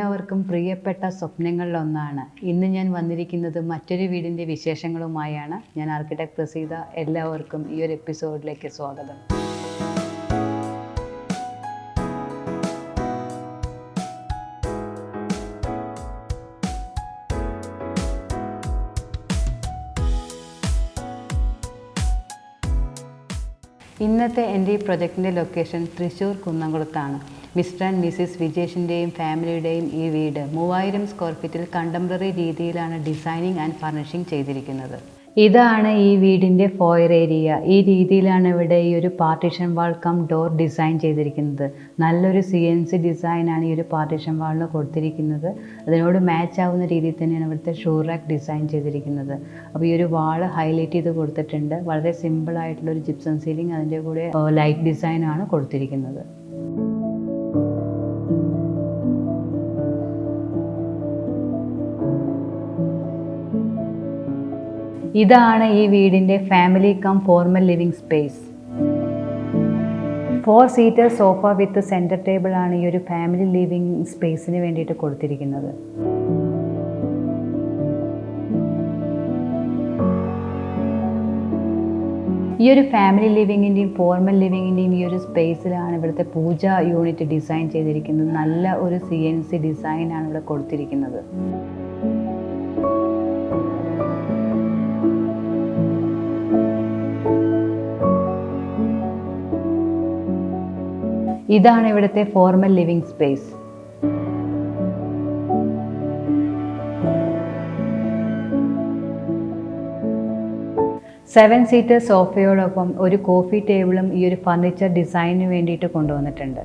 എല്ലാവർക്കും പ്രിയപ്പെട്ട സ്വപ്നങ്ങളിലൊന്നാണ്. ഇന്ന് ഞാൻ വന്നിരിക്കുന്നത് മറ്റൊരു വീടിൻ്റെ വിശേഷങ്ങളുമായാണ്. ഞാൻ ആർക്കിടെക്ട് പ്രസീത. എല്ലാവർക്കും ഈ ഒരു എപ്പിസോഡിലേക്ക് സ്വാഗതം. ഇന്നത്തെ എൻ്റെ ഈ പ്രൊജക്റ്റിൻ്റെ ലൊക്കേഷൻ തൃശ്ശൂർ കുന്നംകുളത്താണ്. മിസ്റ്റർ ആൻഡ് മിസ്സിസ് വിജേഷിൻ്റെയും ഫാമിലിയുടെയും ഈ വീട് 3000 സ്ക്വയർ ഫീറ്റിൽ കണ്ടംപററി രീതിയിലാണ് ഡിസൈനിങ് ആൻഡ് ഫർണിഷിംഗ് ചെയ്തിരിക്കുന്നത്. ഇതാണ് ഈ വീടിൻ്റെ ഫോയർ ഏരിയ. ഈ രീതിയിലാണ് ഇവിടെ ഈ ഒരു പാർട്ടീഷൻ വാൾ കം ഡോർ ഡിസൈൻ ചെയ്തിരിക്കുന്നത്. നല്ലൊരു CNC ഡിസൈനാണ് ഈ ഒരു പാർട്ടീഷൻ വാളിന് കൊടുത്തിരിക്കുന്നത്. അതിനോട് മാച്ച് ആവുന്ന രീതിയിൽ തന്നെയാണ് ഇവിടുത്തെ ഷൂ റാക്ക് ഡിസൈൻ ചെയ്തിരിക്കുന്നത്. അപ്പോൾ ഈ ഒരു വാള് ഹൈലൈറ്റ് ചെയ്ത് കൊടുത്തിട്ടുണ്ട്. വളരെ സിമ്പിളായിട്ടുള്ളൊരു ജിപ്സം സീലിംഗ്, അതിൻ്റെ കൂടെ ലൈറ്റ് ഡിസൈനാണ് കൊടുത്തിരിക്കുന്നത്. ഇതാണ് ഈ വീടിൻ്റെ family cum formal living space. 4 seater sofa with centre table ആണ് ഈ ഒരു ഫാമിലി ലിവിംഗ് സ്പേസിന് വേണ്ടിയിട്ട് കൊടുത്തിരിക്കുന്നത്. ഈ ഒരു ഫാമിലി ലിവിങ്ങിൻ്റെയും ഫോർമൽ ലിവിങ്ങിൻ്റെയും ഈ ഒരു സ്പേസിലാണ് ഇവിടുത്തെ പൂജ യൂണിറ്റ് ഡിസൈൻ ചെയ്തിരിക്കുന്നത്. നല്ല ഒരു CNC ഡിസൈനാണ് ഇവിടെ കൊടുത്തിരിക്കുന്നത്. ഇതാണ് ഇവിടുത്തെ formal living space. Seven seater സോഫയോടൊപ്പം ഒരു കോഫി ടേബിളും ഈ ഒരു ഫർണിച്ചർ ഡിസൈനിന് വേണ്ടിയിട്ട് കൊണ്ടുവന്നിട്ടുണ്ട്.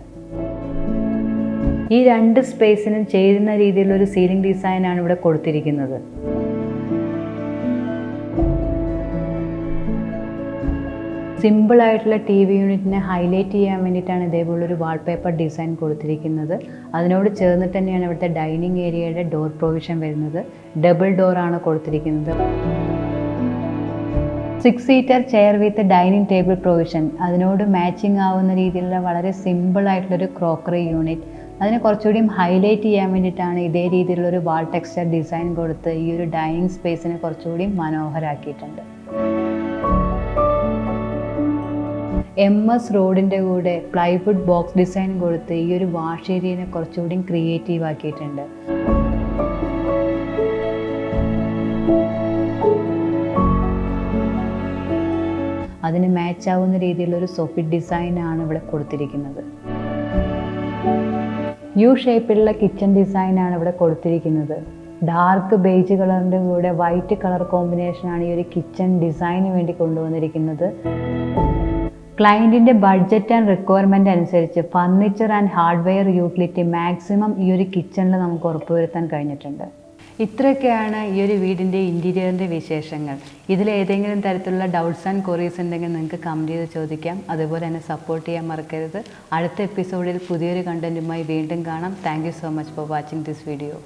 ഈ രണ്ട് സ്പേസിനും ചേരുന്ന രീതിയിലുള്ള ഒരു സീലിംഗ് ഡിസൈനാണ് ഇവിടെ കൊടുത്തിരിക്കുന്നത്. സിമ്പിളായിട്ടുള്ള TV യൂണിറ്റിനെ ഹൈലൈറ്റ് ചെയ്യാൻ വേണ്ടിയിട്ടാണ് ഇതേപോലൊരു വാൾപേപ്പർ ഡിസൈൻ കൊടുത്തിരിക്കുന്നത്. അതിനോട് ചേർന്നിട്ട് തന്നെയാണ് ഇവിടുത്തെ ഡൈനിങ് ഏരിയയുടെ ഡോർ പ്രൊവിഷൻ വരുന്നത്. ഡബിൾ ഡോറാണ് കൊടുത്തിരിക്കുന്നത്. 6 സീറ്റർ ചെയർ വിത്ത് ഡൈനിങ് ടേബിൾ പ്രൊവിഷൻ. അതിനോട് മാച്ചിങ് ആവുന്ന രീതിയിലുള്ള വളരെ സിമ്പിളായിട്ടുള്ളൊരു ക്രോക്കറി യൂണിറ്റ്. അതിനെ കുറച്ചുകൂടി ഹൈലൈറ്റ് ചെയ്യാൻ വേണ്ടിയിട്ടാണ് ഇതേ രീതിയിലുള്ളൊരു വാൾ ടെക്സ്ചർ ഡിസൈൻ കൊടുത്ത് ഈ ഒരു ഡൈനിങ് സ്പേസിനെ കുറച്ചുകൂടി മനോഹരമാക്കിയിട്ടുണ്ട്. MS റോഡിൻ്റെ കൂടെ പ്ലൈവുഡ് ബോക്സ് ഡിസൈൻ കൊടുത്ത് ഈ ഒരു വാഷ് ഏരിയനെ കുറച്ചുകൂടി ക്രിയേറ്റീവ് ആക്കിയിട്ടുണ്ട്. അതിന് മാച്ച് ആവുന്ന രീതിയിലൊരു സോഫിറ്റ് ഡിസൈനാണ് ഇവിടെ കൊടുത്തിരിക്കുന്നത്. U ഷേപ്പിലുള്ള കിച്ചൺ ഡിസൈനാണ് ഇവിടെ കൊടുത്തിരിക്കുന്നത്. ഡാർക്ക് ബേജ് കളറിൻ്റെ കൂടെ വൈറ്റ് കളർ കോമ്പിനേഷനാണ് ഈ ഒരു കിച്ചൺ ഡിസൈന് വേണ്ടി കൊണ്ടുവന്നിരിക്കുന്നത്. ക്ലയൻറ്റിൻ്റെ ബഡ്ജറ്റ് ആൻഡ് റിക്വയർമെൻറ്റ് അനുസരിച്ച് furniture and hardware utility maximum ഈ ഒരു കിച്ചണിൽ നമുക്ക് ഉറപ്പുവരുത്താൻ കഴിഞ്ഞിട്ടുണ്ട്. ഇത്രയൊക്കെയാണ് ഈ ഒരു വീടിൻ്റെ ഇൻറ്റീരിയറിൻ്റെ വിശേഷങ്ങൾ. ഇതിലേതെങ്കിലും തരത്തിലുള്ള ഡൗട്ട്സ് ആൻഡ് ക്വറീസ് ഉണ്ടെങ്കിൽ നിങ്ങൾക്ക് കമൻറ്റ് ചെയ്ത് ചോദിക്കാം. അതുപോലെ തന്നെ സപ്പോർട്ട് ചെയ്യാൻ മറക്കരുത്. അടുത്ത എപ്പിസോഡിൽ പുതിയൊരു കണ്ടൻറ്റുമായി വീണ്ടും കാണാം. Thank you so much for watching this video.